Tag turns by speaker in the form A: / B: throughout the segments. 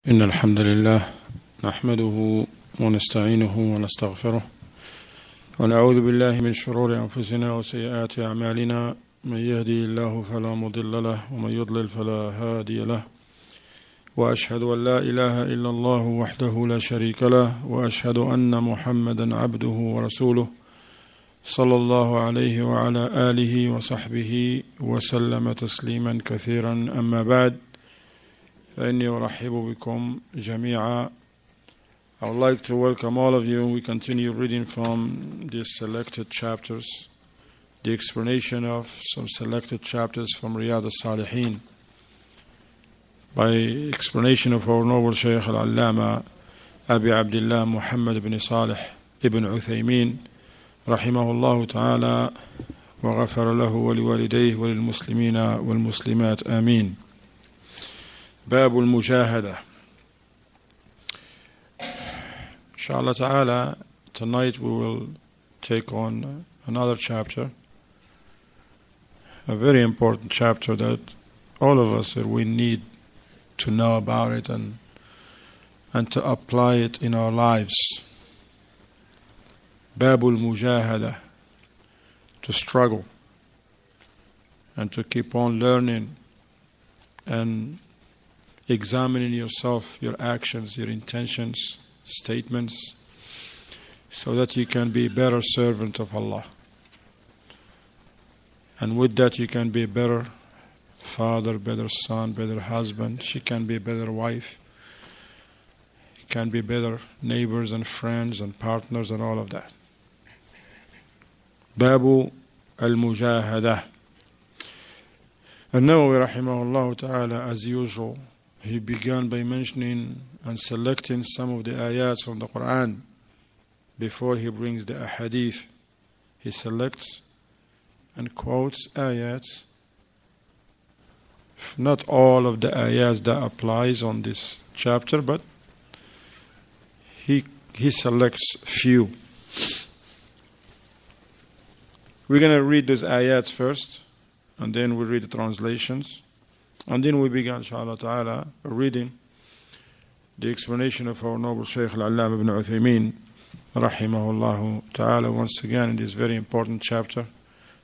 A: إن الحمد لله نحمده ونستعينه ونستغفره ونعوذ بالله من شرور أنفسنا وسيئات أعمالنا من يهدي الله فلا مضل له ومن يضلل فلا هادي له وأشهد أن لا إله إلا الله وحده لا شريك له وأشهد أن محمدا عبده ورسوله صلى الله عليه وعلى آله وصحبه وسلم تسليما كثيرا أما بعد فإني أرحب بكم جميعا. I would like to welcome all of you. We continue reading from these selected chapters, the explanation of some selected chapters from Riyadh al-Salihin by explanation of our noble Shaykh al-Allama Abi Abdullah Muhammad ibn Salih ibn Uthaymin rahimahullah ta'ala wa ghafara lahu wa liwalidayhi wa lilmuslimina wal muslimat ameen. باب المجاهدة. Inshallah ta'ala, tonight we will take on another chapter, a very important chapter that all of us we need to know about it and to apply it in our lives. باب المجاهدة, to struggle and to keep on learning and examining yourself, your actions, your intentions, statements, so that you can be a better servant of Allah. And with that you can be a better father, better son, better husband. She can be a better wife. You can be better neighbors and friends and partners and all of that. Babu al-Mujahada. An-Nawawi rahimahullah ta'ala, as usual, he began by mentioning and selecting some of the ayats from the Quran before he brings the ahadith. He selects and quotes ayats. Not all of the ayats that applies on this chapter, but he selects few. We're going to read those ayats first, and then we'll read the translations. And then we began, inshallah ta'ala, reading the explanation of our noble Shaykh al-Allama ibn Uthaymin, rahimahullah ta'ala, once again in this very important chapter,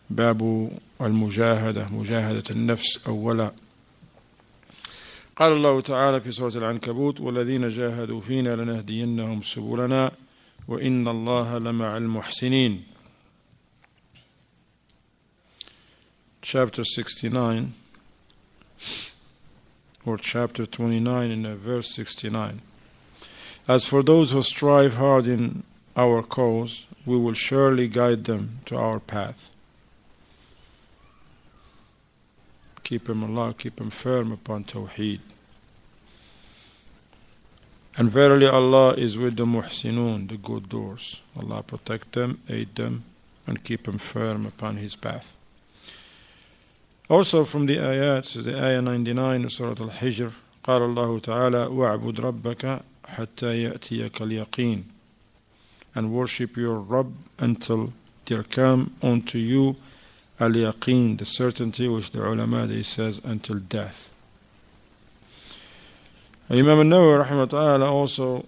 A: Babu al-Mujahada, Mujahadat al-Nafs awwala. قال الله تعالى في سورة العنكبوت والذين جاهدوا فينا لنهدينهم سبلنا وإن الله لمع المحسنين. Chapter 69 or chapter 29 in verse 69. As for those who strive hard in our cause, we will surely guide them to our path. Keep him Allah, keep him firm upon Tawheed. And verily Allah is with the muhsinun, the good doers. Allah protect them, aid them, and keep them firm upon His path. Also from the ayats, the ayah 99 of Surah Al-Hijr, قال الله تعالى وَاعْبُدْ رَبَّكَ حَتَّى يَأْتِيَكَ الْيَقِينَ, and worship your Rabb until there come unto you al-yaqeen, the certainty, which the ulama they says until death. Imam al-Nawawi rahimahullah also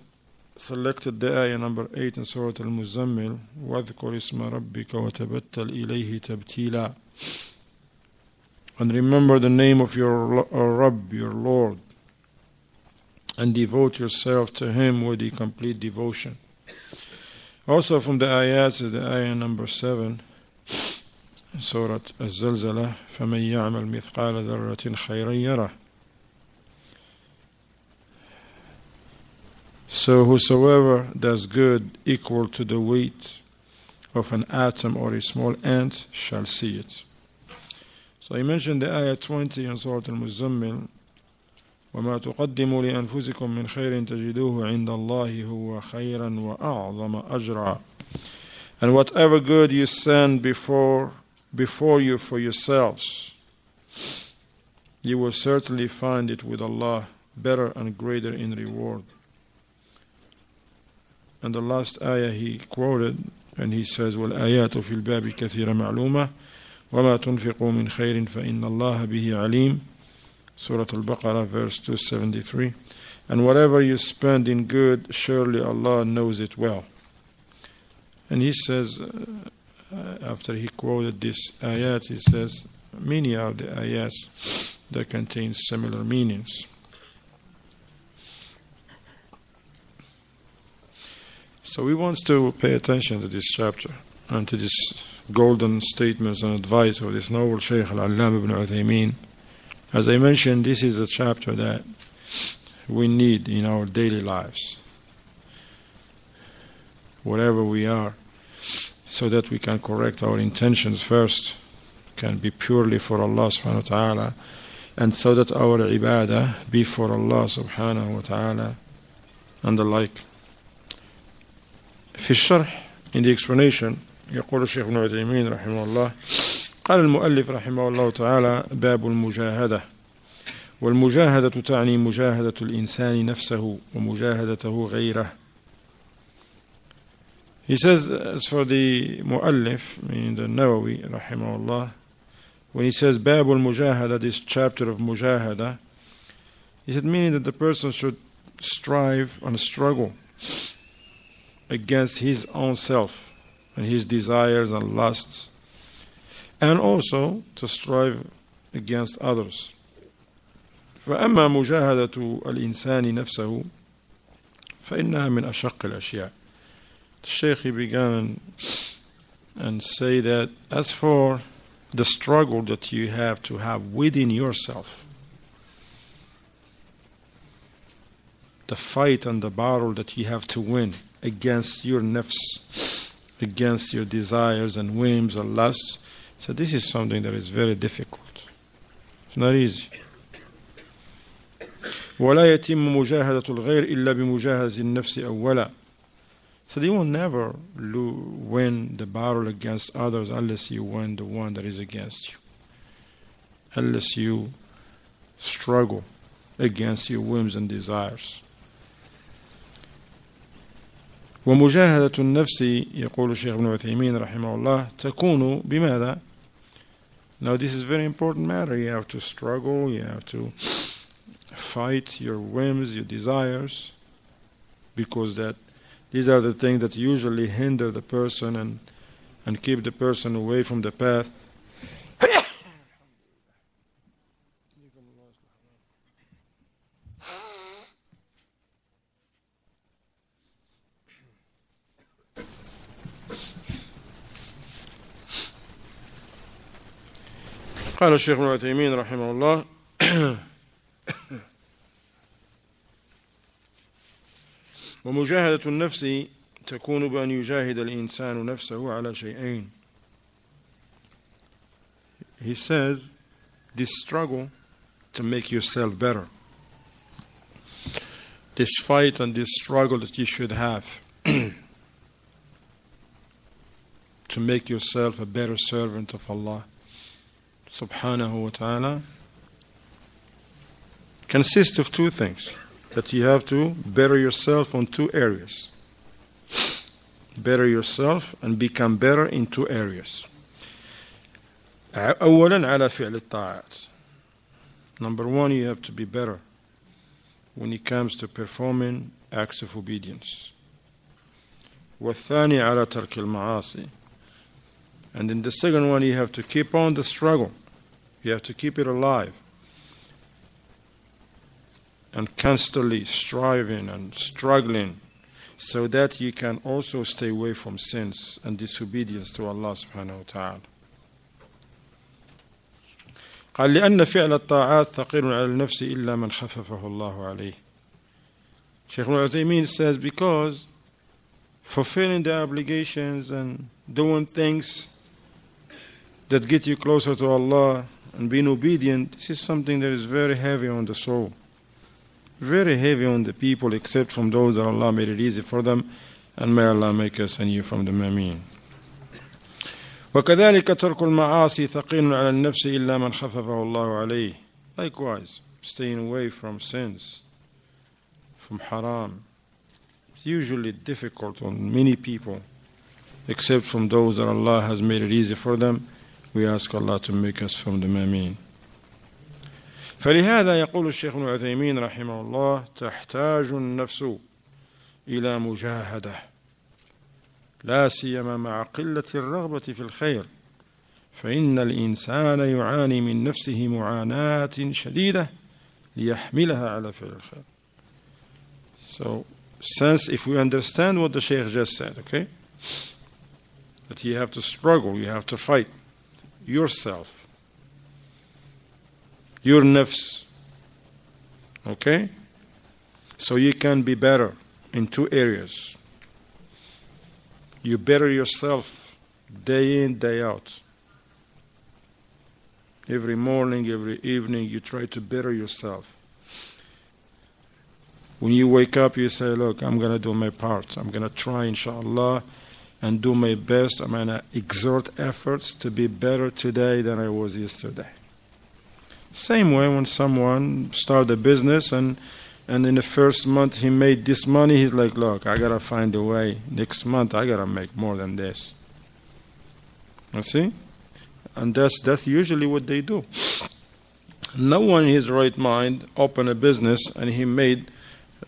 A: selected the ayah number 8 in Surah Al-Muzammil, وَاذْكُرِ اسْمَ رَبِّكَ وَتَبَتَّلْ إِلَيْهِ تَبْتِيلًا, and remember the name of your Rabb, your Lord, and devote yourself to Him with a complete devotion. Also from the ayats is the ayah number 7, Surah Al-Zalzalah, فَمَنْ يَعْمَلْ مِثْقَالَ ذَرَّةٍ خَيْرًا يَرَهُ. So whosoever does good equal to the weight of an atom or a small ant shall see it. So he mentioned the ayah 20 in Surah Al-Muzammil, وَمَا تُقَدِّمُوا لِأَنفُسِكُم مِّنْ خَيْرٍ تَجِدُوهُ عِنْدَ اللَّهِ هُوَ خَيْرًا وَأَعْظَمَ أَجْرًا. And whatever good you send before you for yourselves, you will certainly find it with Allah better and greater in reward. And the last ayah he quoted, and he says, وَالْآيَاتُ فِي الْبَابِ كَثِيرًا مَعْلُومًا وَمَا تُنْفِقُوا مِنْ خَيْرٍ فَإِنَّ اللَّهَ بِهِ عَلِيمٌ. Surah Al-Baqarah, verse 273. And whatever you spend in good, surely Allah knows it well. And he says, after he quoted this ayat, he says, many are the ayats that contain similar meanings. So we want to pay attention to this chapter and to this golden statements and advice of this noble Shaykh al-Allama ibn Uthaymeen. As I mentioned, this is a chapter that we need in our daily lives, wherever we are, so that we can correct our intentions first, can be purely for Allah subhanahu wa ta'ala, and so that our ibadah be for Allah subhanahu wa ta'ala, and the like. في الشرح, in the explanation, يقول الشيخ ابن عثيمين رحمه الله: قال المؤلف رحمه الله تعالى: باب المجاهدة. والمجاهدة تعني مجاهدة الإنسان نفسه ومجاهدته غيره. He says, as for the mu'allif, meaning the Nawawi rahimahullah, when he says باب المجاهدة, this chapter of mujahada, he said, meaning that the person should strive and struggle against his own self and his desires and lusts, and also to strive against others. فأما مجاهدة الإنسان نفسه فإنها من أشق الأشياء. The Shaykh, he began and say that as for the struggle that you have to have within yourself, the fight and the battle that you have to win against your nafs, against your desires and whims and lusts, so this is something that is very difficult. It's not easy. ولا يتم مجاهدة الغير إلا بمجاهدة النفس أولا. So you will never win the battle against others unless you win the one that is against you, unless you struggle against your whims and desires. ومجاهدة النفس, يقول الشيخ ابن عثيمين رحمه الله, تكون بماذا? Now this is a very important matter. You have to struggle, you have to fight your whims, your desires, because these are the things that usually hinder the person and keep the person away from the path. قال الشيخ ابن عثيمين رحمه الله: ومجاهدة النفس تكون بأن يجاهد الإنسان نفسه على شيئين. He says, this struggle to make yourself better, this fight and this struggle that you should have to make yourself a better servant of Allah subhanahu wa ta'ala, consists of two things. That you have to better yourself on two areas. Better yourself and become better in two areas. أولا على فعل الطاعات. Number one, you have to be better when it comes to performing acts of obedience. والثاني على ترك المعاصي. And in the second one, you have to keep on the struggle. You have to keep it alive, and constantly striving and struggling so that you can also stay away from sins and disobedience to Allah subhanahu wa ta'ala. قال لأن فعل الطاعات ثقيل على النفس إلا من خففه الله عليه. Shaykh Ibn Uthaymeen says, because fulfilling the obligations and doing things that get you closer to Allah and being obedient, this is something that is very heavy on the soul, very heavy on the people, except from those that Allah made it easy for them, and may Allah make us and you from them. Ameen. وكذلك ترك المعاصي ثقيل على النفس إلا من خففه الله عليه. Likewise, staying away from sins, from haram, it's usually difficult on many people, except from those that Allah has made it easy for them. We ask Allah to make us from them. Ameen. فلهذا يقول الشيخ ابن عثيمين رحمه الله تحتاج النفس إلى مجاهدة لا سيما مع قلة الرغبة في الخير فإن الإنسان يعاني من نفسه معاناة شديدة ليحملها على فعل الخير. So, since if we understand what the Shaykh just said, okay, that you have to struggle, you have to fight yourself, your nafs, okay, so you can be better in two areas. You better yourself day in, day out. Every morning, every evening, you try to better yourself. When you wake up, you say, look, I'm going to do my part. I'm going to try, inshallah, and do my best. I'm going to exert efforts to be better today than I was yesterday. Same way when someone started a business and in the first month he made this money, he's like, look, I got to find a way. Next month, I got to make more than this. You see? And that's usually what they do. No one in his right mind opened a business and he made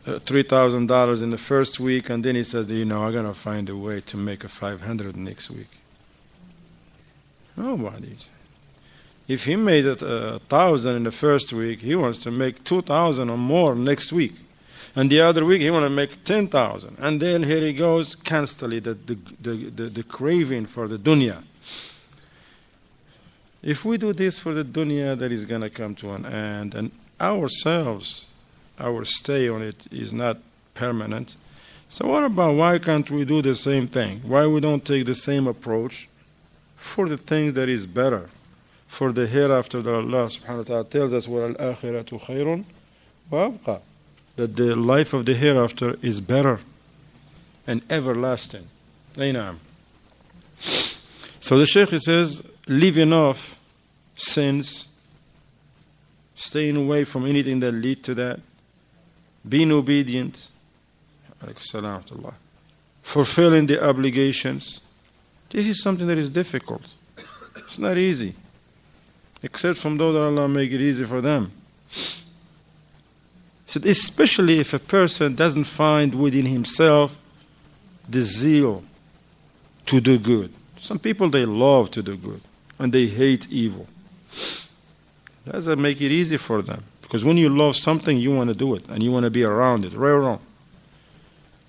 A: $3,000 in the first week, and then he says, I'm going to find a way to make a $500 next week. Nobody. If he made $1,000 in the first week, he wants to make $2,000 or more next week. And the other week, he wants to make $10,000. And then here he goes, constantly, the craving for the dunya. If we do this for the dunya, that is going to come to an end. And ourselves, our stay on it is not permanent. So what about why can't we do the same thing? Why we don't take the same approach for the thing that is better? For the hereafter that Allah subhanahu wa ta'ala tells us, وَالْآخِرَةُ خَيْرٌ وَأَبْقَى, that the life of the hereafter is better and everlasting. Aynam. So the Shaykh says, leaving off sins, staying away from anything that lead to that, being obedient, fulfilling the obligations. This is something that is difficult. It's not easy, except from those that Allah make it easy for them. So especially if a person doesn't find within himself the zeal to do good. Some people, they love to do good and they hate evil. That doesn't make it easy for them. Because when you love something, you want to do it and you want to be around it, right or wrong.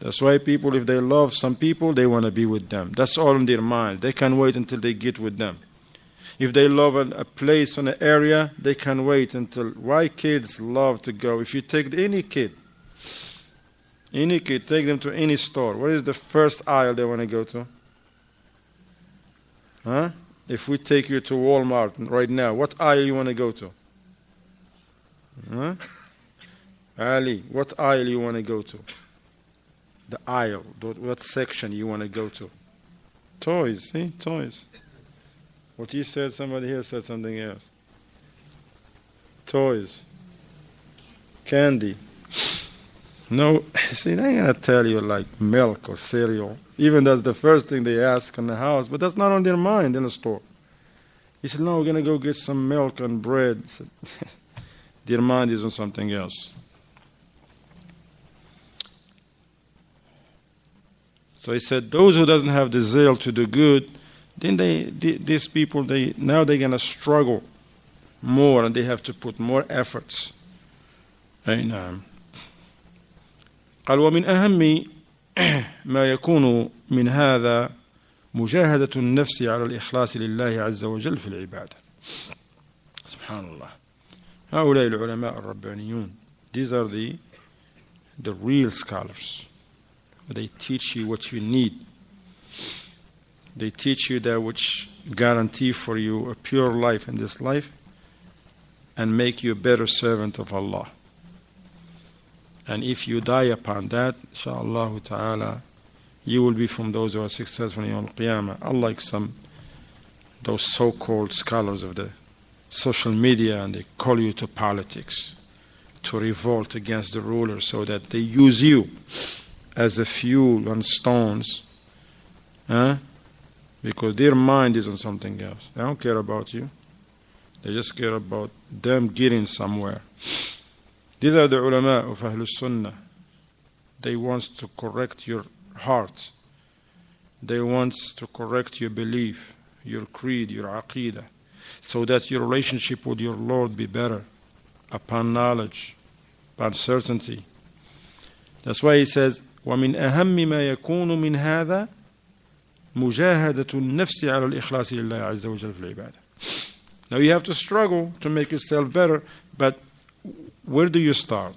A: That's why people, if they love some people, they want to be with them. That's all in their mind. They can't wait until they get with them. If they love a place or an area, they can't wait until... Why kids love to go? If you take any kid, take them to any store. What is the first aisle they want to go to? Huh? If we take you to Walmart right now, what aisle you want to go to? Huh? Ali, what aisle you want to go to? The aisle, what section you want to go to? Toys, see? Toys. What you said, somebody here said something else. Toys. Candy. No, see, they're going to tell you like milk or cereal. Even that's the first thing they ask in the house, but that's not on their mind in the store. He said, no, we're going to go get some milk and bread. He said, their mind is on something else. So he said, those who doesn't have the zeal to do good, then these people, now they're going to struggle more and they have to put more efforts. نعم. قال ومن أهم ما يكون من هذا مجاهدة النفس على الإخلاص لله عز وجل في العبادة. سبحان الله. هؤلاء العلماء الربانيون, these are the real scholars. They teach you what you need. They teach you that which guarantee for you a pure life in this life and make you a better servant of Allah. And if you die upon that, inshaAllah ta'ala, you will be from those who are successful in Yawm al-Qiyamah. Unlike those so-called scholars of the social media, and they call you to politics, to revolt against the ruler so that they use you as a fuel and stones. Because their mind is on something else. They don't care about you. They just care about them getting somewhere. These are the ulama of Ahlul Sunnah. They want to correct your heart. They want to correct your belief, your creed, your aqidah, so that your relationship with your Lord be better upon knowledge, upon certainty. That's why he says, وَمِنْ أَهَمِّ مَا يَكُونُ مِنْ هَذَا مُجَاهَدَةُ النَّفْسِ عَلَى الْإِخْلَاصِ لِلَّهِ عَزَّ وَجَلَّ فِي الْعِبَادَةِ. Now you have to struggle to make yourself better, but where do you start?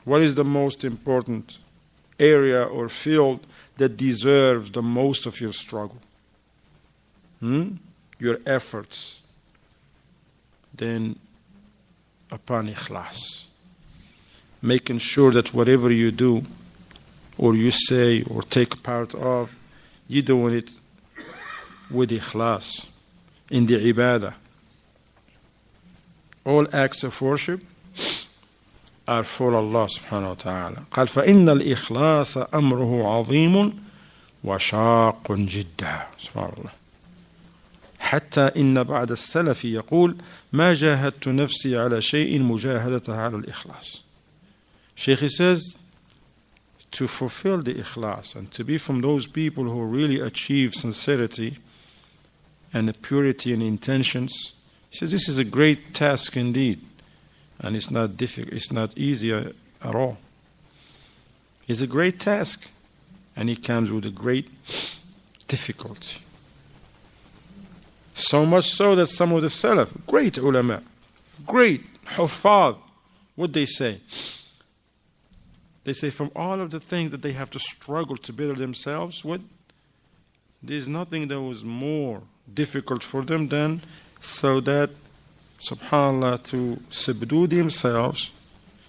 A: What is the most important area or field that deserves the most of your struggle? Your efforts. Then upon ikhlas, making sure that whatever you do or you say or take part of, you're doing it with ikhlas, in the ibadah. All acts of worship are for Allah subhanahu wa ta'ala. قال فإن الإخلاص أمره عظيم وشاق جدا. سبحان الله. حتى إن بعد السلف يقول ما جاهدت نفسي على شيء مجاهدتها على الإخلاص. Shaykh says, to fulfill the ikhlas and to be from those people who really achieve sincerity and purity in intentions, he says this is a great task indeed, and it's not difficult, it's not easy at all. It's a great task, and it comes with a great difficulty. So much so that some of the Salaf, great ulama, great huffaz, what they say? They say from all of the things that they have to struggle to better themselves with, there's nothing that was more difficult for them than so that, subhanAllah, to subdue themselves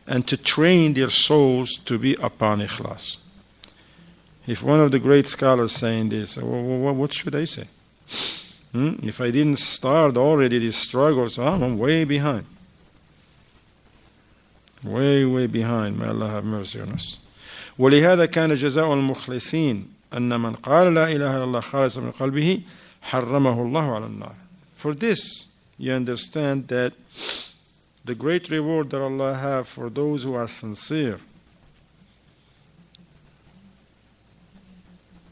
A: and to train their souls to be upon ikhlas. If one of the great scholars saying this, what should I say? If I didn't start already these struggles, I'm way behind. Way behind. May Allah have mercy on us. ولهذا كان جزاء المخلصين أن من قال لا إله إلا الله خالصا من قلبه حرمه الله على النار. For this, you understand that the great reward that Allah has for those who are sincere,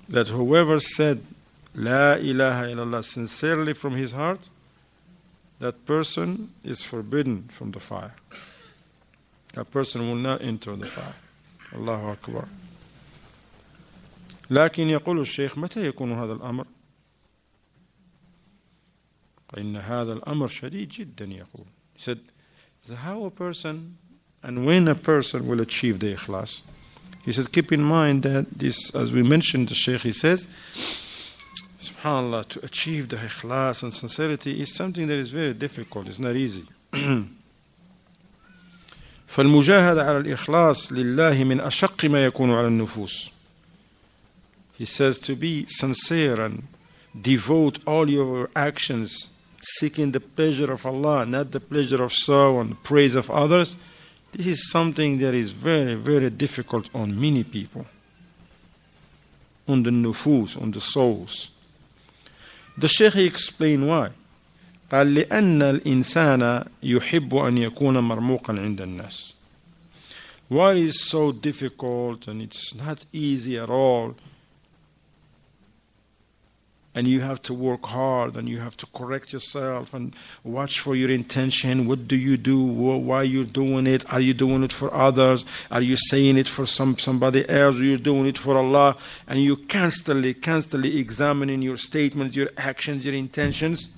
A: that whoever said La ilaha illallah sincerely from his heart, that person is forbidden from the fire. That person will not enter the fire. Allahu Akbar. لكن يقول الشيخ متى يكون هذا الأمر؟ فإن هذا الأمر شديد جدا يقول. He said, how a person and when a person will achieve the ikhlas? He said, keep in mind that this, as we mentioned, the Shaykh, he says, subhanAllah, to achieve the ikhlas and sincerity is something that is very difficult. It's not easy. فالمجاهدة على الإخلاص لله من أشق ما يكون على النفوس. He says to be sincere and devote all your actions seeking the pleasure of Allah, not the pleasure of soul and praise of others. This is something that is very, very difficult on many people. On the nufus, on the souls. The Shaykh explained why. قال لأن الإنسان يحب أن يكون مرموقا عند الناس. Why is so difficult and it's not easy at all, and you have to work hard and you have to correct yourself and watch for your intention. What do you do? Why you're doing it? Are you doing it for others? Are you saying it for somebody else? Or you're doing it for Allah? And you constantly examining your statements, your actions, your intentions.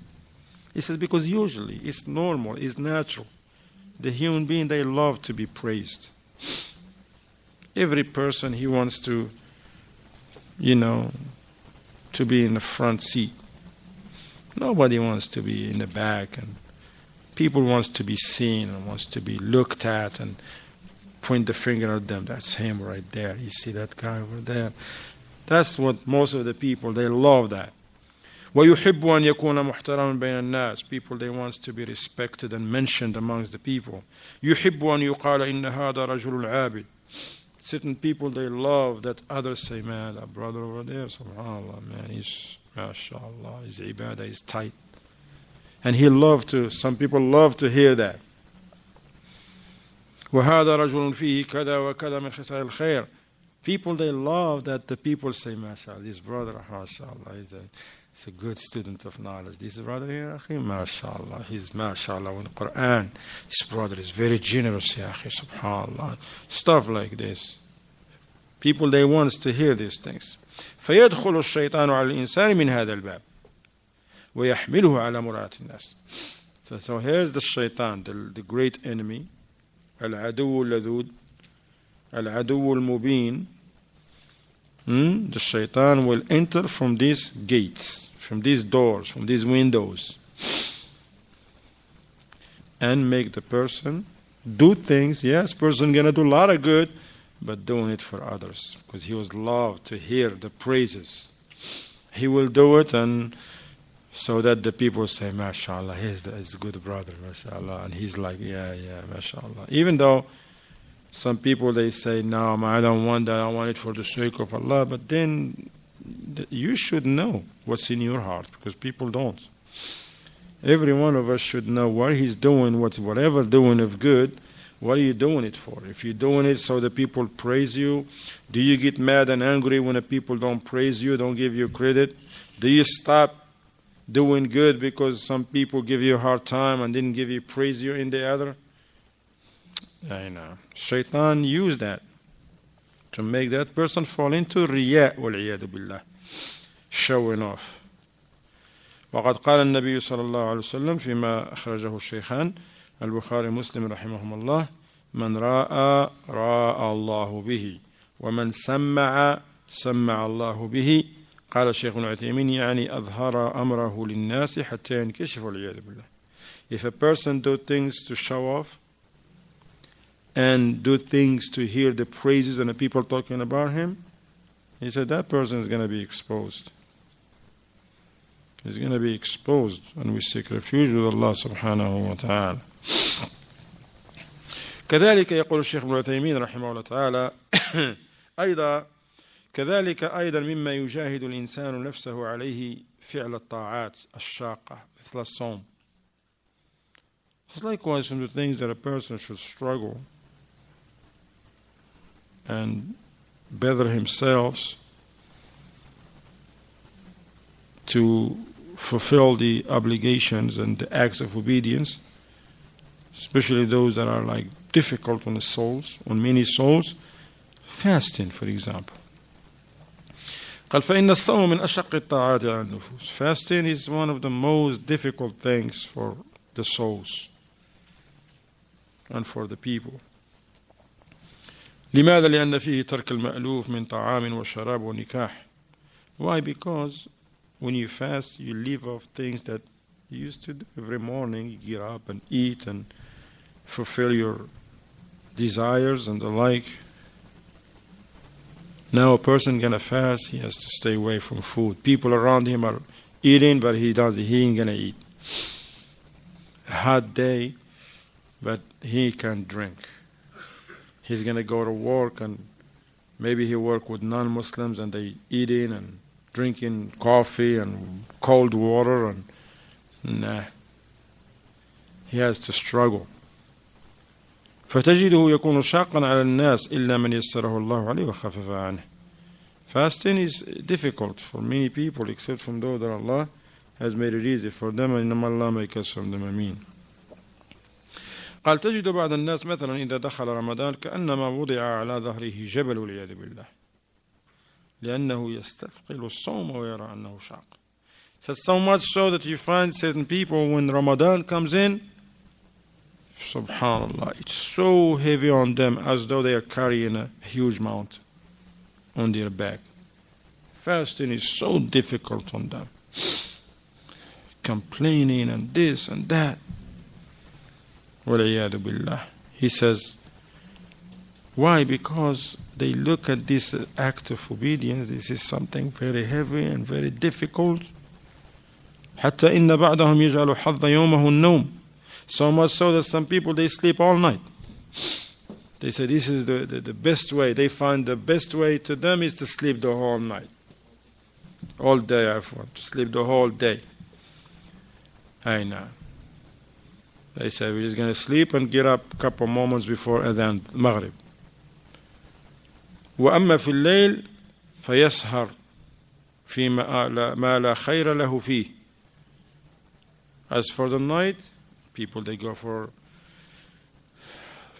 A: He says because usually it's normal, it's natural. The human being, they love to be praised. Every person, he wants to, to be in the front seat. Nobody wants to be in the back, and people wants to be seen and wants to be looked at and point the finger at them. That's him right there. You see that guy over there? That's what most of the people, they love that. وَيُحِبُّ أَنْ يَكُونَ مُحْتَرَمًا بَيْنَ النَّاسِ. People, they want to be respected and mentioned amongst the people. يُحِبُّ أَنْ يُقَالَ إِنَّ هَذَا رَجُلُ الْعَابِدِ. Certain people, they love that others say, man, that brother over there, subhanAllah, man, he's, mashallah, his ibadah is tight. And some people love to hear that. وَهَذَا رَجُلٌ فِيهِ كَذَا وَكَذَا مِنْ خِصَالِ الْخَيْرِ. People, they love that the people say, MashaAllah, this brother, MashaAllah, he's a good student of knowledge. This brother here, MashaAllah, he's MashaAllah in the Quran. This brother is very generous, ya akhi, subhanallah. Stuff like this. People, they want to hear these things. فَيَدْخُلُ الشَّيْطَانُ عَلى الْإِنسَانِ مِنْ هَذَا الْبَابِ وَيَحْمِلُهُ عَلَى مُرَاةِ النَّاسِ. So here's the shaitan, the great enemy, al-Adoo al-Ladud, al-Adoo al-Mubin. The shaitan will enter from these gates, from these doors, from these windows, and make the person do things. Yes, person gonna do a lot of good, but doing it for others, because he was loved to hear the praises. He will do it, and so that the people say, MashaAllah, he's a good brother, MashaAllah. And he's like, yeah, MashaAllah. Even though some people, they say, no, I don't want that, I want it for the sake of Allah. But then you should know what's in your heart, because people don't. Every one of us should know what he's doing, whatever doing of good, what are you doing it for? If you're doing it so the people praise you, do you get mad and angry when the people don't praise you, don't give you credit? Do you stop doing good because some people give you a hard time and didn't give you praise you in the other? I know. Shaitan used that to make that person fall into riya' wal-'iyadu billah, showing off. وقد قال النبي صلى الله عليه وسلم فيما أخرجه الشيخان البخاري مسلم رحمهم الله: من راى راى الله به ومن سمع سمع الله به. قال الشيخ ابن عثيمين يعني أظهر أمره للناس حتى ينكشف والعياذ بالله. If a person do things to show off and do things to hear the praises and the people talking about him, he said that person is going to be exposed. He's going to be exposed, and we seek refuge with Allah subhanahu wa ta'ala. كذلك يقول الشيخ ابن عثيمين رحمه الله تعالى كذلك أيضا مما يجاهد الإنسان نفسه عليه فعل الطاعات الشاقة مثل الصوم. It's likewise from the things that a person should struggle and better himself to fulfill the obligations and the acts of obedience, especially those that are like difficult on the souls, on many souls. Fasting, for example. قال فإن الصوم من أشق الطاعات على النفوس. Fasting is one of the most difficult things for the souls and for the people. لماذا؟ لأن فيه ترك المألوف من طعام وشراب ونكاح. Why? Because when you fast, you leave off things that you used to do every morning. You get up and eat and fulfill your desires and the like. Now a person gonna fast, he has to stay away from food. People around him are eating, but he ain't gonna eat. A hot day, but he can't drink. He's gonna go to work, and maybe he work with non-Muslims, and they eating and drinking coffee and cold water, and nah. He has to struggle. فتجده يكون شاقا على الناس إلا من يسره الله عليه وخفف عنه. Fasting is difficult for many people except from those that Allah has made it easy for them, إنما الله ما يكسر them أمين. قال تجد بعض الناس مثلا إذا دخل رمضان كأنما وضع على ظهره جبل والعياذ بالله لأنه يستثقل الصوم ويرى أنه شاق. So much so that you find certain people when Ramadan comes in, subhanallah, it's so heavy on them as though they are carrying a huge mountain on their back. Fasting is so difficult on them. Complaining and this and that. وَالْعِيَاذُ بِاللَّهِ. He says, why? Because they look at this act of obedience, this is something very heavy and very difficult. حتى إن بعضهم يجعل حظ يومه النوم. So much so that some people, they sleep all night. They say this is the best way. They find the best way to them is to sleep the whole night. All day, to sleep the whole day. I know. They say we're just going to sleep and get up a couple moments before Adhan Maghrib. وأما في الليل فيسهر فيما ما لا خير له فيه. As for the night, people they go for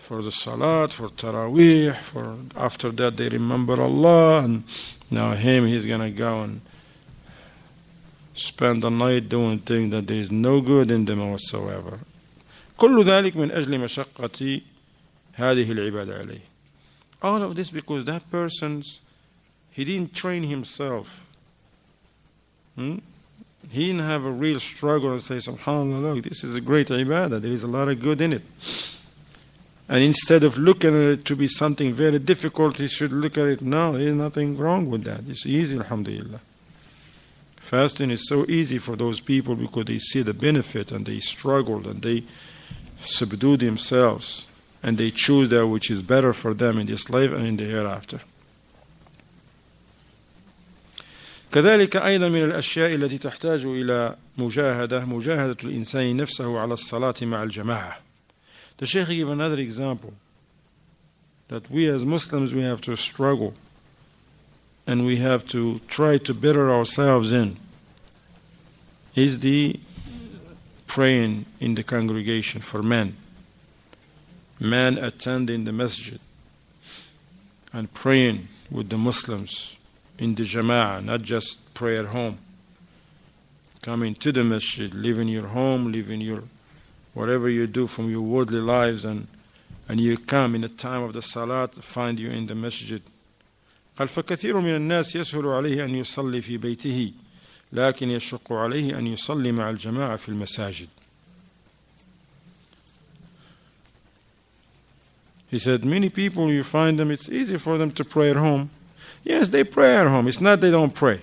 A: the salat, for tarawih, for after that they remember Allah, and now he's gonna go and spend the night doing things that there is no good in them whatsoever. كل ذلك من أجل مشقة هذه العبادة عليه. All of this because that he didn't train himself. He didn't have a real struggle and say, SubhanAllah, look, this is a great ibadah. There is a lot of good in it. And instead of looking at it to be something very difficult, he should look at it, no, there is nothing wrong with that. It's easy, alhamdulillah. Fasting is so easy for those people because they see the benefit and they struggled and they subdue themselves and they choose that which is better for them in this life and in the hereafter. كذلك أيضا من الأشياء التي تحتاج إلى مجاهدة الإنسان نفسه على الصلاة مع الجماعة. The Shaykh gave another example that we as Muslims we have to struggle and we have to try to better ourselves in is the praying in the congregation for men. Men attending the masjid and praying with the Muslims in the jama'ah, not just pray at home. Coming to the masjid, leaving your home, leaving your whatever you do from your worldly lives, and you come in the time of the salat, find you in the masjid. قال فكثير من الناس يسهل عليه أن يصلي في بيته لكن يشق عليه أن يصلي مع الجماعة في المساجد. He said many people you find them it's easy for them to pray at home. Yes, they pray at home. It's not they don't pray.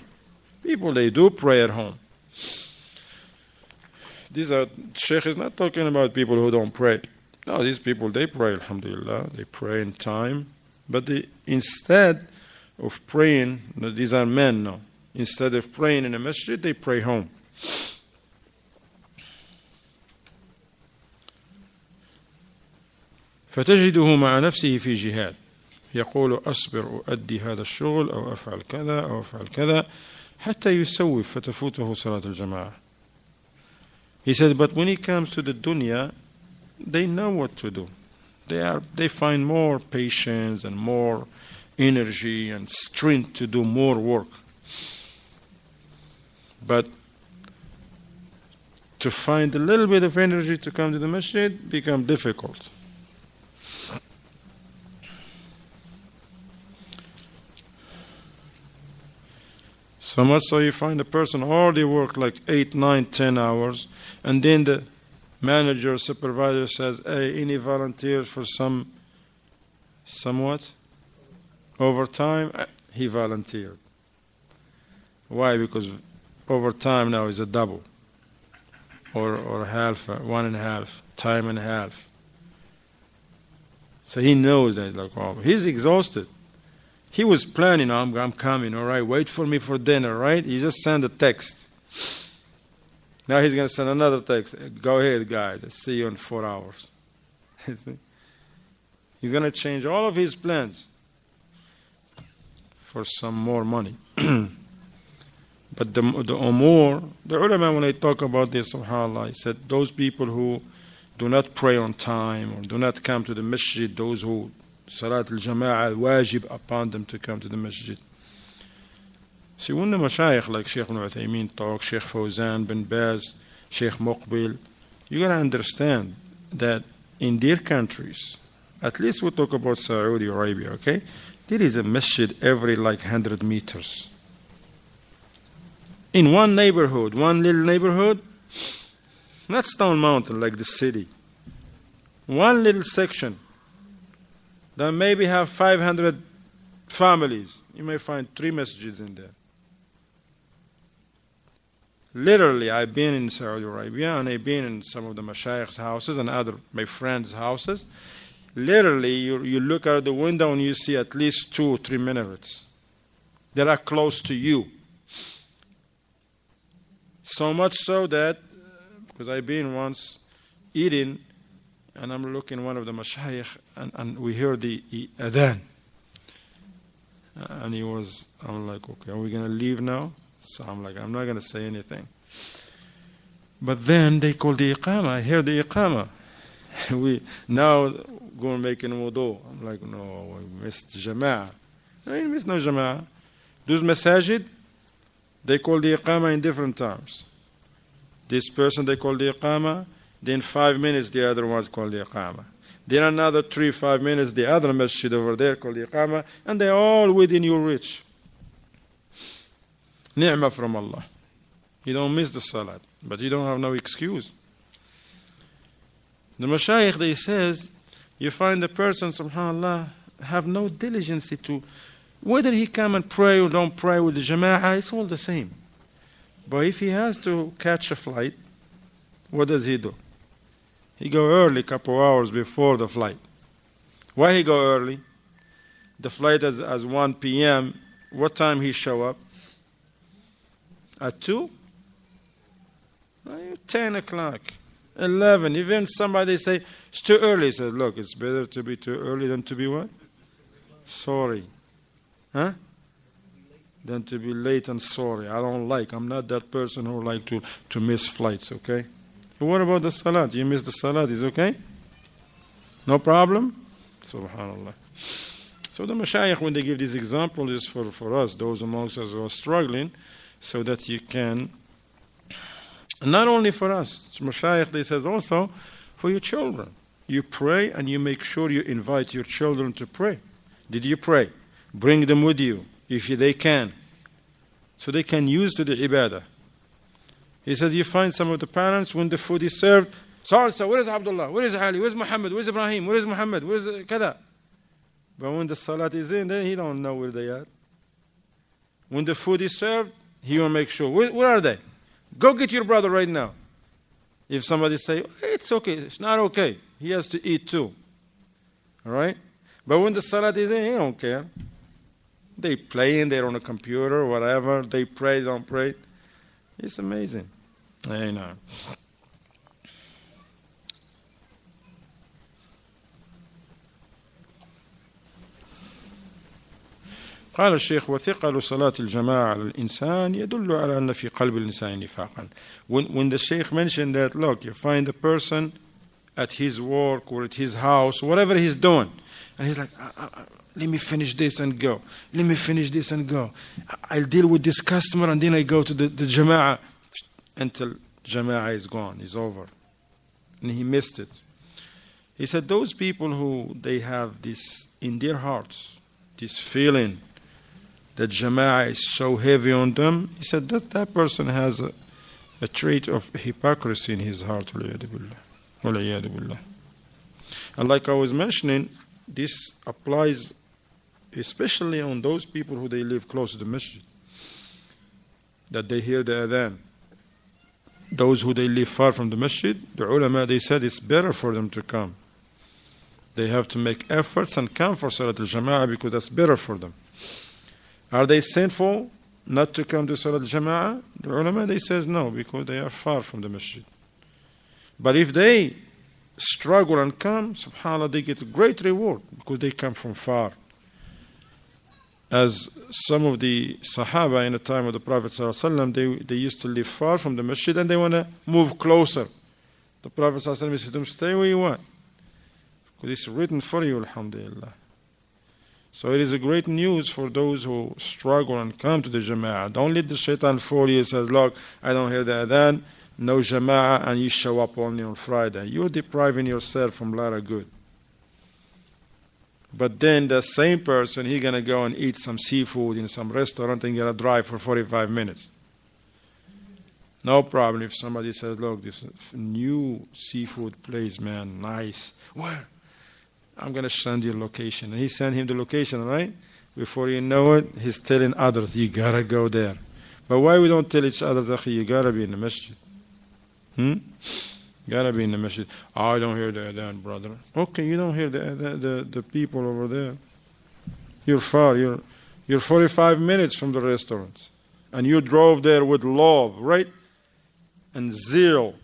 A: People they do pray at home. Sheikh is not talking about people who don't pray. No, these people they pray, alhamdulillah. They pray in time. But instead of praying, these are men now. Instead of praying in a masjid, they pray home. فتجده مع نفسه في جهاد يقول أصبر أؤدي هذا الشغل أو أفعل كذا أو أفعل كذا حتى يسوف فتفوته صلاة الجماعة. He said, but when it comes to the dunya, they know what to do. They find more patience and more energy and strength to do more work. But to find a little bit of energy to come to the masjid become difficult. So much so you find a person already worked like 8, 9, 10 hours, and then the manager or supervisor says, hey, any volunteers for somewhat overtime? He volunteered. Why? Because overtime now is a double or half, 1.5, time and a half. So he knows that, like, oh, he's exhausted. He was planning, I'm coming, all right, wait for me for dinner, right? He just sent a text. Now he's going to send another text. Go ahead, guys, I'll see you in 4 hours. He's going to change all of his plans for some more money. But the ulama, when they talk about this, subhanAllah, he said, those people who do not pray on time or do not come to the masjid, those who Salat al-Jama'ah wajib upon them to come to the masjid. See, when the mashayikh like Sheikh ibn Uthaymeen talk, Sheikh Fawzan, bin Baz, Sheikh Muqbil, you got to understand that in their countries, at least we talk about Saudi Arabia, okay? There is a masjid every like 100 meters. In one neighborhood, one little neighborhood, not Stone Mountain like the city, one little section, that maybe have 500 families. You may find 3 masjids in there. Literally, I've been in Saudi Arabia and I've been in some of the mashayikh's houses and other my friends' houses. Literally, you look out the window and you see at least 2 or 3 minarets that are close to you. So much so that Because I've been once eating, and I'm looking one of the mashayikh, and we heard the adhan. And I'm like, okay, are we going to leave now? So I'm like, I'm not going to say anything. But then they called the iqamah. I hear the iqamah. We now go and make an wudu. I'm like, no, we missed jama'ah. No, you missed no jama'ah. Those masajid, they call the iqamah in different times. This person, they call the iqamah. Then 5 minutes, the other ones call the iqamah. Then another 3-5 minutes, the other masjid over there called the iqamah. And they're all within your reach. Ni'mah from Allah. You don't miss the salat, but you don't have no excuse. The mashayikh, they says, you find the person, subhanAllah, have no diligence to, whether he come and pray or don't pray with the jama'ah, it's all the same. But if he has to catch a flight, what does he do? He go early, a couple hours before the flight. Why he go early? The flight is 1 p.m. What time he show up? At 2? 10 o'clock. 11. Even somebody say, it's too early. He says, look, it's better to be too early than to be what? Sorry. Huh? Than to be late and sorry. I'm not that person who like to miss flights, okay? What about the salat? You miss the salat, is okay? No problem? Subhanallah. So the mashayikh, when they give this example, is for us, those amongst us who are struggling, so that you can, not only for us, mashayikh, they says also for your children. You pray and you make sure you invite your children to pray. Did you pray? Bring them with you, if they can, so they can use to the ibadah. He says you find some of the parents, when the food is served, so where is Abdullah? Where is Ali? Where is Muhammad? Where is Ibrahim? Where is Muhammad? Where is kada? But when the salat is in, then he don't know where they are. When the food is served, he will make sure. Where are they? Go get your brother right now. If somebody say, it's okay, it's not okay, he has to eat too. All right? But when the salat is in, he don't care. They playing, they're on a computer, whatever. They pray, don't pray. It's amazing. I know. قال الشيخ وثقل صلاة الجماعة على الإنسان يدل على أن في قلب الإنسان نفاقا. When the Sheikh mentioned that, look, you find a person at his work or at his house, whatever he's doing, and he's like, let me finish this and go. Let me finish this and go. I'll deal with this customer and then I go to the jama'ah until jama'ah is gone, is over. And he missed it. He said those people who they have this in their hearts, this feeling that jama'ah is so heavy on them, he said that person has a trait of hypocrisy in his heart. And like I was mentioning, this applies especially on those people who they live close to the masjid, that they hear the adhan. Those who they live far from the masjid, the ulama, they said it's better for them to come. They have to make efforts and come for Salat al-Jama'ah because that's better for them. Are they sinful not to come to Salat al-Jama'ah? The ulama, they says no, because they are far from the masjid. But if they struggle and come, subhanAllah, they get a great reward because they come from far. As some of the Sahaba in the time of the Prophet ﷺ, they used to live far from the masjid and they want to move closer. The Prophet ﷺ said to them, stay where you want. Because it's written for you, alhamdulillah. So it is a great news for those who struggle and come to the jama'ah. Don't let the shaitan fool you and says, look, I don't hear the adhan, no jama'ah, and you show up only on Friday. You're depriving yourself from a lot of good. But then the same person, he's going to go and eat some seafood in some restaurant and going to drive for 45 minutes. No problem if somebody says, look, this new seafood place, man, nice. Where? I'm going to send you a location. And he sent him the location, right? Before you know it, he's telling others, you got to go there. But why we don't tell each other, you got to be in the masjid? Gotta be in the masjid. Oh, I don't hear the adhan, brother. Okay, you don't hear the people over there. You're far. You're 45 minutes from the restaurant. And you drove there with love, right? And zeal.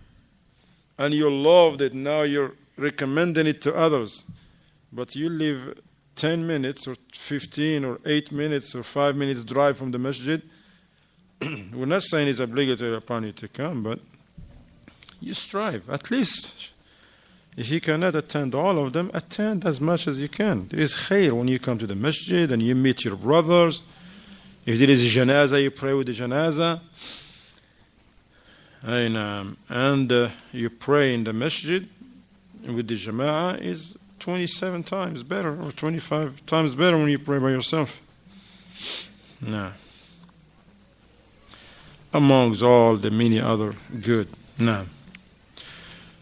A: and you loved it, now you're recommending it to others, but you live 10 minutes or 15 or 8 minutes or 5 minutes drive from the masjid, we're not saying it's obligatory upon you to come, but you strive. At least, if you cannot attend all of them, attend as much as you can. There is khair when you come to the masjid and you meet your brothers. If there is a janazah, you pray with the janazah. And you pray in the masjid with the jama'ah is 27 times better or 25 times better when you pray by yourself. No. Amongst all the many other good. No.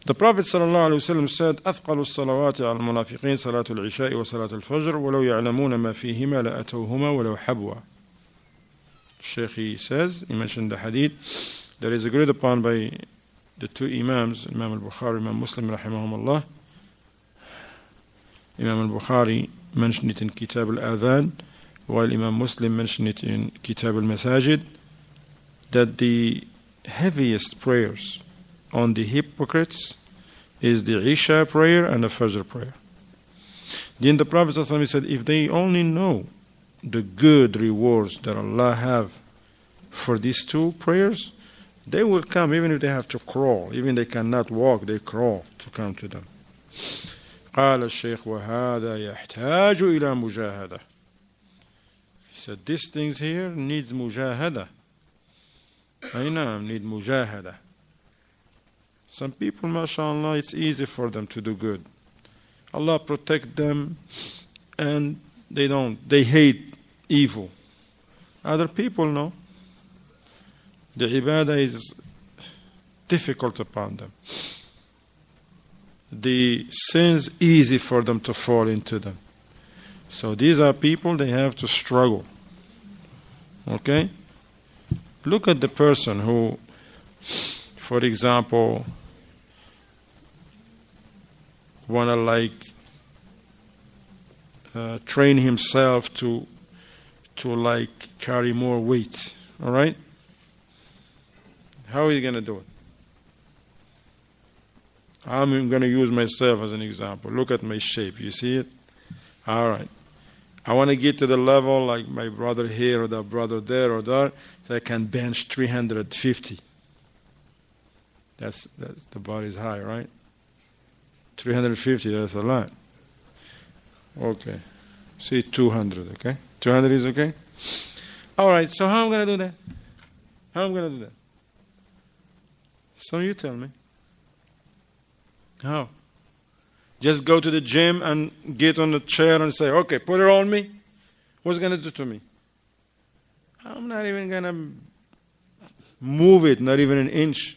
A: The Prophet ﷺ said, أثقل الصلوات على المنافقين صلاة العشاء وصلاة الفجر ولو يعلمون ما فيهما لأتوهما ولو حبوا. Shaykh, he says, he mentioned the hadith that is agreed upon by the two Imams, Imam al-Bukhari, Imam Muslim, rahimahumullah. Imam al-Bukhari mentioned it in Kitab al-Adhan, while Imam Muslim mentioned it in Kitab al-Masajid, that the heaviest prayers on the hypocrites is the Isha prayer and the Fajr prayer. Then the Prophet ﷺ said, if they only know the good rewards that Allah have for these two prayers, they will come even if they have to crawl. Even they cannot walk, they crawl to come to them. قال الشيخ وهذا يحتاج إلى مجاهدة. He said, these things here needs mujahada. I know, need mujahada. Some people, mashallah, it's easy for them to do good. Allah protect them and they hate evil. Other people, no. The ibadah is difficult upon them. The sins easy for them to fall into them. So these are people, they have to struggle. Okay? Look at the person who, for example, wanna train himself to carry more weight. All right? How are you going to do it? I'm going to use myself as an example. Look at my shape. You see it? All right. I want to get to the level like my brother here or the brother there or there, so I can bench 350. That's the body's high, right? 350, that's a lot. Okay. Say 200, okay? 200 is okay? All right, so how am I going to do that? How am I going to do that? So you tell me. How? Just go to the gym and get on the chair and say, okay, put it on me. What's it going to do to me? I'm not even going to move it, not even an inch.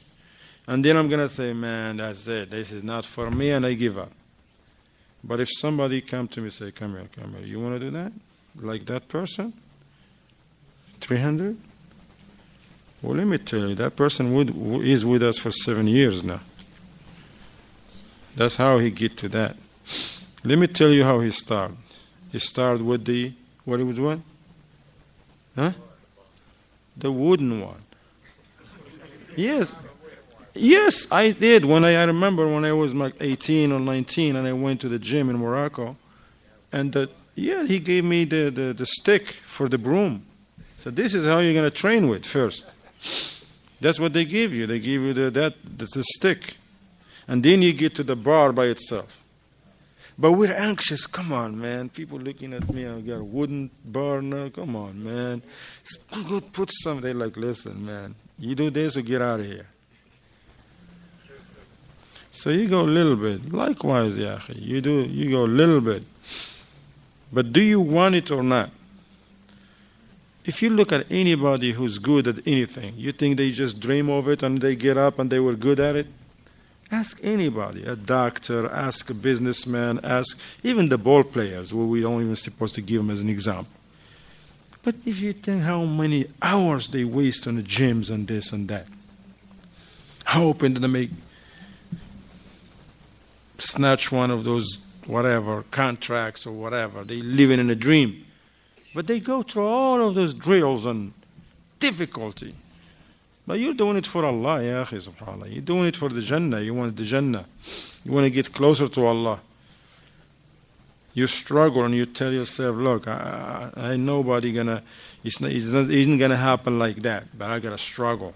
A: And then I'm going to say, man, that's it. This is not for me, and I give up. But if somebody come to me and say, come here, you want to do that? Like that person? 300? Well, let me tell you, that person is with us for 7 years now. That's how he get to that. Let me tell you how he started. He started with what he was doing? Huh? The wooden one. Yes. Yes, I did. I remember when I was like 18 or 19 and I went to the gym in Morocco. And he gave me the stick for the broom. So this is how you're going to train with first. That's what they give you. They give you the stick. And then you get to the bar by itself. But we're anxious. Come on, man. People looking at me. I got a wooden bar now. Come on, man. Go put some. They're like, listen, man. You do this or get out of here. So you go a little bit. Likewise, Yahi. You go a little bit. But do you want it or not? If you look at anybody who's good at anything, you think they just dream of it and they get up and they were good at it? Ask anybody, a doctor, ask a businessman, ask even the ball players, where we don't even supposed to give them as an example. But if you think how many hours they waste on the gyms and this and that, how often do they snatch one of those whatever contracts or whatever? They living in a dream. But they go through all of those drills and difficulty. But you're doing it for Allah, ya akhi, subhanAllah. You're doing it for the Jannah. You want the Jannah. You want to get closer to Allah. You struggle and you tell yourself, look, I nobody gonna, it isn't gonna happen like that, but I gotta struggle.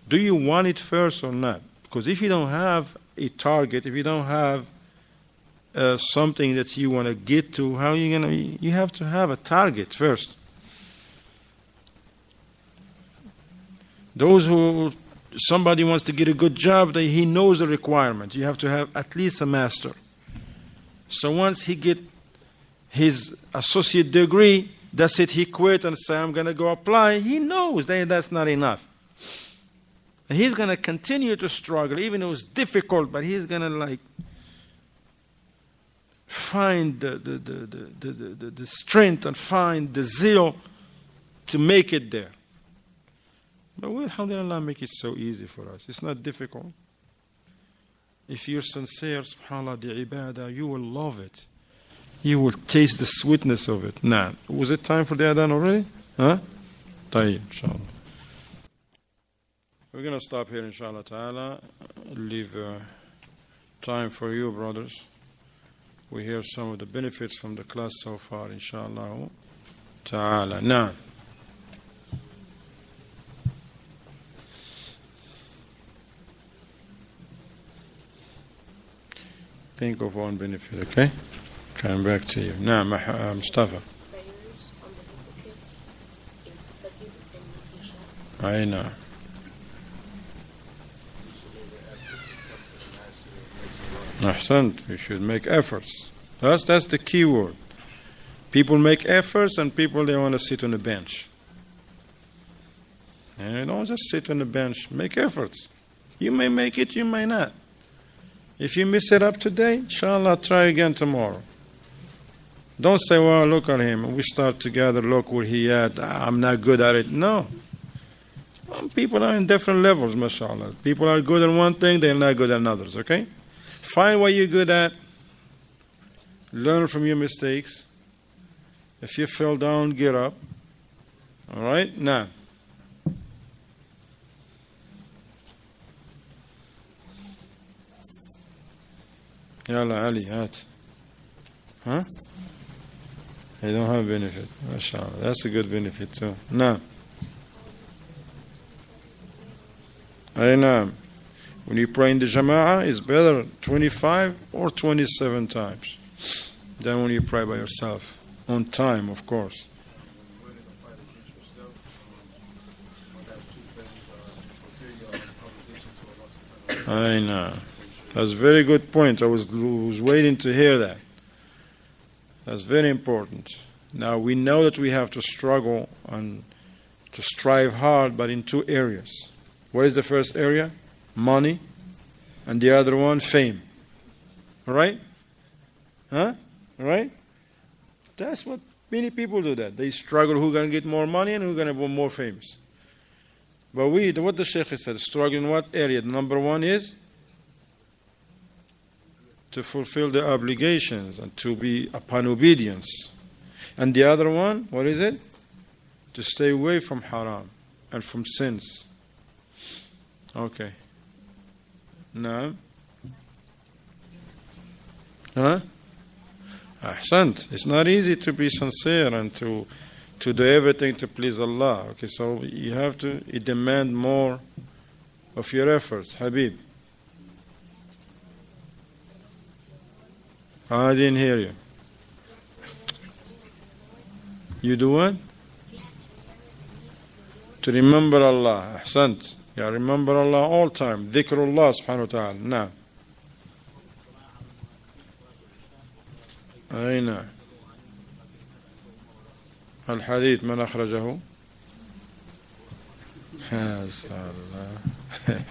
A: Do you want it first or not? Because if you don't have a target, if you don't have something that you want to get to, how are you gonna? You have to have a target first. Those who, somebody wants to get a good job, he knows the requirement. You have to have at least a master. So once he get his associate degree, that's it, he quit and say, I'm going to go apply. He knows that's not enough. And he's going to continue to struggle, even though it's difficult, but he's going to find the strength and find the zeal to make it there. But will, alhamdulillah, make it so easy for us. It's not difficult. If you're sincere, subhanAllah, the ibadah, you will love it. You will taste the sweetness of it. Nah. Was it time for the adhan already? Huh? Tayyib, inshallah. We're going to stop here, inshallah ta'ala. Leave time for you, brothers. We hear some of the benefits from the class so far, inshallah ta'ala. Now. Think of one benefit, okay? Coming back to you. Now, Mustafa. I know. Ahsant, you should make efforts. That's the key word. People make efforts and people, they want to sit on the bench. And don't just sit on the bench. Make efforts. You may make it, you may not. If you miss it up today, inshallah, try again tomorrow. Don't say, well, look at him. We start together, look where he at. I'm not good at it. No. People are in different levels, mashallah. People are good at one thing, they're not good at others, okay? Find what you're good at. Learn from your mistakes. If you fell down, get up. All right? Now. Yalla, Ali, hat. Huh? They don't have benefit. MashaAllah. That's a good benefit too. Now. When you pray in the Jama'ah, it's better 25 or 27 times than when you pray by yourself. On time, of course. I know. That's a very good point. I was waiting to hear that. That's very important. Now, we know that we have to struggle and to strive hard, but in two areas. What is the first area? Money. And the other one, fame. All right? Huh? All right? That's what many people do that. They struggle who's going to get more money and who's going to be more famous. But what the Shaykh said, struggle in what area? Number one is to fulfill the obligations and to be upon obedience. And the other one, what is it? To stay away from haram and from sins. Okay. Now. Huh? Ahsant. It's not easy to be sincere and to do everything to please Allah. Okay, so you have to, it demands more of your efforts. Habib. I didn't hear you. You do what? To remember Allah. Ahsant. Yeah, remember Allah all time. Dhikrullah subhanahu wa ta'ala. Now. أين الحديث من أخرجه؟ ما شاء الله.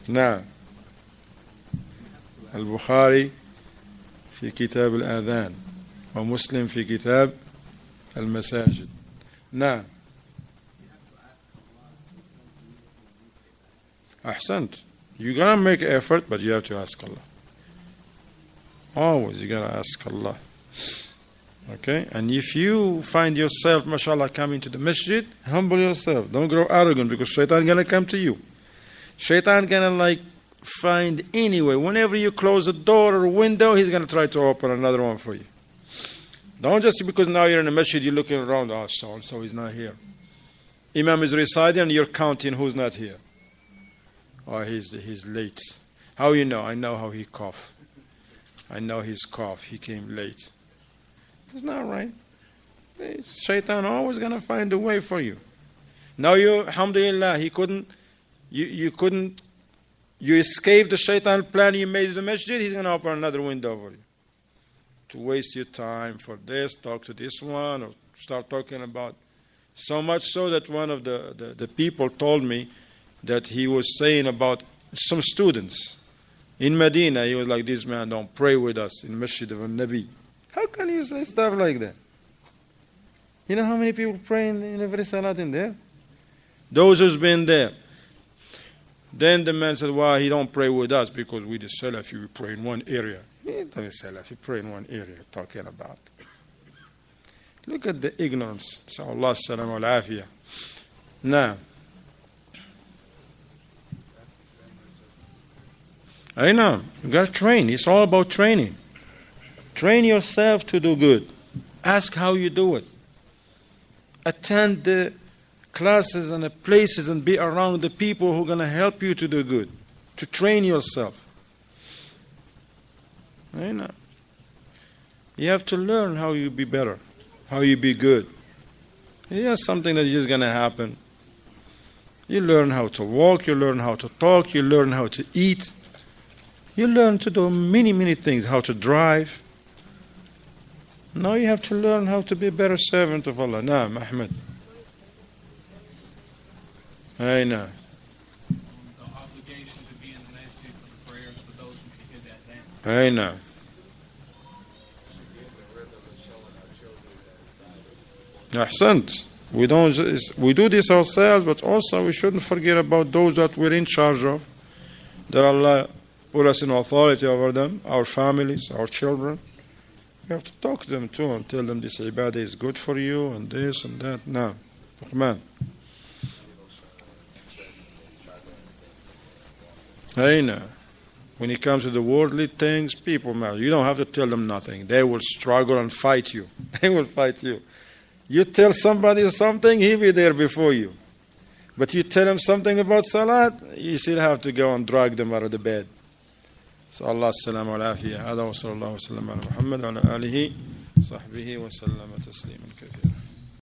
A: نعم. البخاري في كتاب الآذان ومسلم في كتاب المساجد. نعم. أحسنت. You gotta make effort, but you have to ask Allah. Always you gotta ask Allah. Okay? And if you find yourself, mashallah, coming to the masjid, humble yourself. Don't grow arrogant, because shaitan gonna come to you. Shaitan gonna find any way. Whenever you close a door or a window, he's gonna try to open another one for you. Don't just because now you're in a masjid, you're looking around, oh, so he's not here. Imam is reciting and you're counting who's not here. Oh, he's late. How you know? I know how he coughed. I know his cough. He came late. It's not right. Shaitan always gonna find a way for you. Now you, alhamdulillah, you escaped the shaitan plan you made in the masjid, he's gonna open another window for you. To waste your time for this, talk to this one, or start talking about. So much so that one of the people told me that he was saying about some students in Medina. He was like, this man don't pray with us in Masjid of al-Nabi. How can you say stuff like that? You know how many people pray in every salat in there? Those who's been there. Then the man said, well, he don't pray with us because we the Salafi, we pray in one area. He doesn't Salafi, pray in one area talking about. Look at the ignorance. So Allah salam wa afiyah. Now, I know, you got to train. It's all about training. Train yourself to do good. Ask how you do it. Attend the classes and the places and be around the people who are going to help you to do good. To train yourself. I know. You have to learn how you be better. How you be good. It's something that is going to happen. You learn how to walk. You learn how to talk. You learn how to eat. You learn to do many, many things. How to drive. Now you have to learn how to be a better servant of Allah. Naam, Ahmed. I know.
B: The obligation to be in the masjid for the prayers for those who can hear that now.
A: I know. Ahsant. We do this ourselves, but also we shouldn't forget about those that we're in charge of. That Allah put us in authority over them, our families, our children. We have to talk to them too and tell them this ibadah is good for you and this and that. Now, Rahman. I know. When it comes to the worldly things, people, man, you don't have to tell them nothing. They will struggle and fight you. They will fight you. You tell somebody something, he'll be there before you. But you tell him something about salat, you still have to go and drag them out of the bed. So Allah salam wa afiyah. Hada wa sallallahu wa sallam ala Muhammad wa ala alihi sahbihi wa sallam tasliman kathira.